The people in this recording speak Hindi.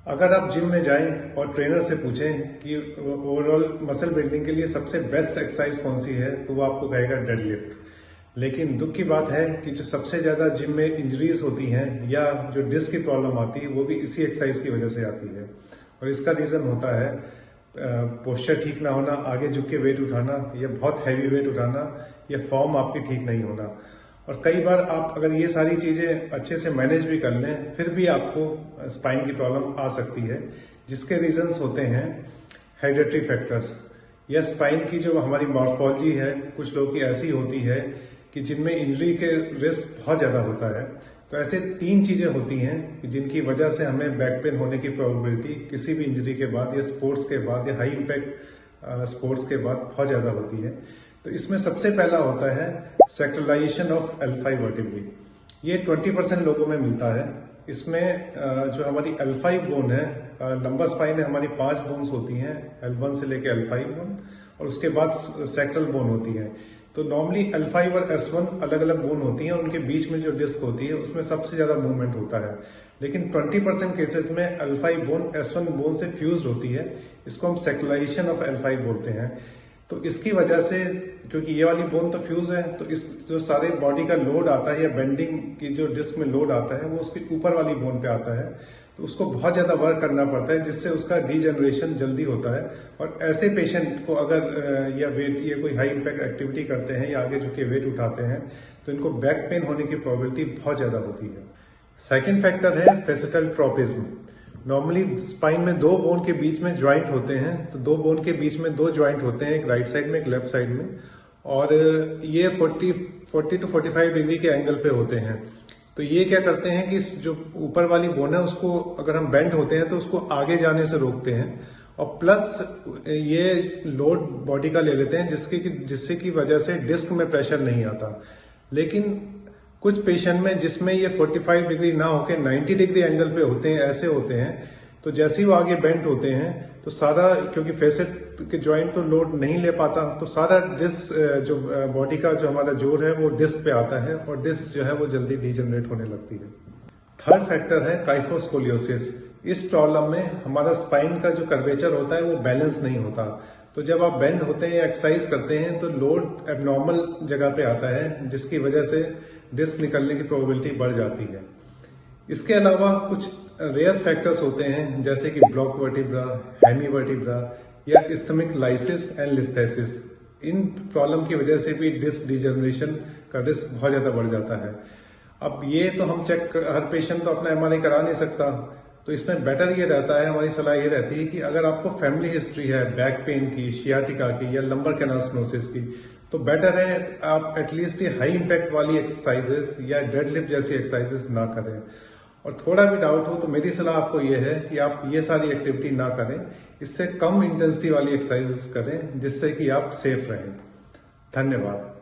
अगर आप जिम में जाएं और ट्रेनर से पूछें कि ओवरऑल मसल बिल्डिंग के लिए सबसे बेस्ट एक्सरसाइज कौन सी है, तो वो आपको कहेगा डेडलिफ्ट। लेकिन दुख की बात है कि जो सबसे ज्यादा जिम में इंजरीज होती हैं या जो डिस्क की प्रॉब्लम आती है, वो भी इसी एक्सरसाइज की वजह से आती है। और इसका रीजन होता है पोस्चर ठीक ना होना, आगे झुक के वेट उठाना या बहुत हैवी वेट उठाना, या फॉर्म आपकी ठीक नहीं होना। और कई बार आप अगर ये सारी चीजें अच्छे से मैनेज भी कर लें, फिर भी आपको स्पाइन की प्रॉब्लम आ सकती है, जिसके रीजंस होते हैं हेरिडिटरी फैक्टर्स या स्पाइन की जो हमारी मॉर्फोलॉजी है, कुछ लोगों की ऐसी होती है कि जिनमें इंजरी के रिस्क बहुत ज्यादा होता है। तो ऐसे 3 चीजें होती हैं जिनकी वजह से हमें बैक पेन होने की प्रोबेबिलिटी किसी भी इंजरी के बाद या स्पोर्ट्स के बाद या हाई इम्पैक्ट स्पोर्ट्स के बाद बहुत ज्यादा होती है। तो इसमें सबसे पहला होता है सैक्रलाइजेशन ऑफ L5 वर्टिब्री। ये 20% लोगों में मिलता है। इसमें जो हमारी L5 बोन है, लंबा स्पाइन है, हमारी 5 बोन्स होती हैं, L1 से लेकर L5 बोन, और उसके बाद सैक्रल बोन होती है। तो नॉर्मली L5 और S1 अलग अलग बोन होती हैं, उनके बीच में जो डिस्क होती है उसमें सबसे ज्यादा मूवमेंट होता है। लेकिन 20% केसेस में L5 बोन S1 बोन से फ्यूज होती है। इसको हम सैक्रलाइजेशन ऑफ L5 बोलते हैं। तो इसकी वजह से, क्योंकि ये वाली बोन तो फ्यूज है, तो इस जो सारे बॉडी का लोड आता है या बेंडिंग की जो डिस्क में लोड आता है, वो उसके ऊपर वाली बोन पे आता है। तो उसको बहुत ज्यादा वर्क करना पड़ता है, जिससे उसका डीजनरेशन जल्दी होता है। और ऐसे पेशेंट को अगर या वेट ये कोई हाई इम्पैक्ट एक्टिविटी करते हैं या आगे झुके वेट उठाते हैं, तो इनको बैक पेन होने की प्रोबेबिलिटी बहुत ज्यादा होती है। सेकेंड फैक्टर है फेसिटल ट्रोपिज्म। नॉर्मली स्पाइन में 2 बोन के बीच में ज्वाइंट होते हैं। तो 2 बोन के बीच में 2 ज्वाइंट होते हैं, एक राइट साइड में एक लेफ्ट साइड में, और ये 40 to 45 डिग्री के एंगल पे होते हैं। तो ये क्या करते हैं कि जो ऊपर वाली बोन है उसको अगर हम बेंड होते हैं तो उसको आगे जाने से रोकते हैं, और प्लस ये लोड बॉडी का ले लेते हैं, जिससे की वजह से डिस्क में प्रेशर नहीं आता। लेकिन कुछ पेशेंट में जिसमें ये 45 डिग्री ना होकर 90 डिग्री एंगल पे होते हैं, ऐसे होते हैं, तो जैसे ही वो आगे बेंट होते हैं तो सारा, क्योंकि फेसेट के ज्वाइंट तो लोड नहीं ले पाता, तो सारा डिस्क जो बॉडी का जो हमारा जोर है वो डिस्क पे आता है, और डिस्क जो है वो जल्दी डीजनरेट होने लगती है। थर्ड फैक्टर है काइफोस्कोलियोसिस। इस प्रॉब्लम में हमारा स्पाइन का जो कर्वेचर होता है वो बैलेंस नहीं होता। तो जब आप बेंड होते हैं या एक्सरसाइज करते हैं तो लोड एबनॉर्मल जगह पे आता है, जिसकी वजह से डिस्क निकलने की प्रोबेबिलिटी बढ़ जाती है। इसके अलावा कुछ रेयर फैक्टर्स होते हैं, जैसे कि ब्लॉक वर्टिब्रा, हेमी वर्टिब्रा या इस्थमिक लाइसिस एंड लिस्थेसिस। इन प्रॉब्लम की वजह से भी डिस्क डिजनरेशन का रिस्क बहुत ज्यादा बढ़ जाता है। अब ये तो हम हर पेशेंट तो अपना MRI करा नहीं सकता, तो इसमें बेटर ये रहता है, हमारी सलाह ये रहती है कि अगर आपको फैमिली हिस्ट्री है बैक पेन की, शियाटिका की या लंबर कैनाल स्टेनोसिस की, तो बेटर है आप एटलीस्ट ये हाई इम्पैक्ट वाली एक्सरसाइजेस या डेडलिफ्ट जैसी एक्सरसाइजेस ना करें। और थोड़ा भी डाउट हो तो मेरी सलाह आपको ये है कि आप ये सारी एक्टिविटी ना करें, इससे कम इंटेंसिटी वाली एक्सरसाइजेस करें, जिससे कि आप सेफ रहें। धन्यवाद।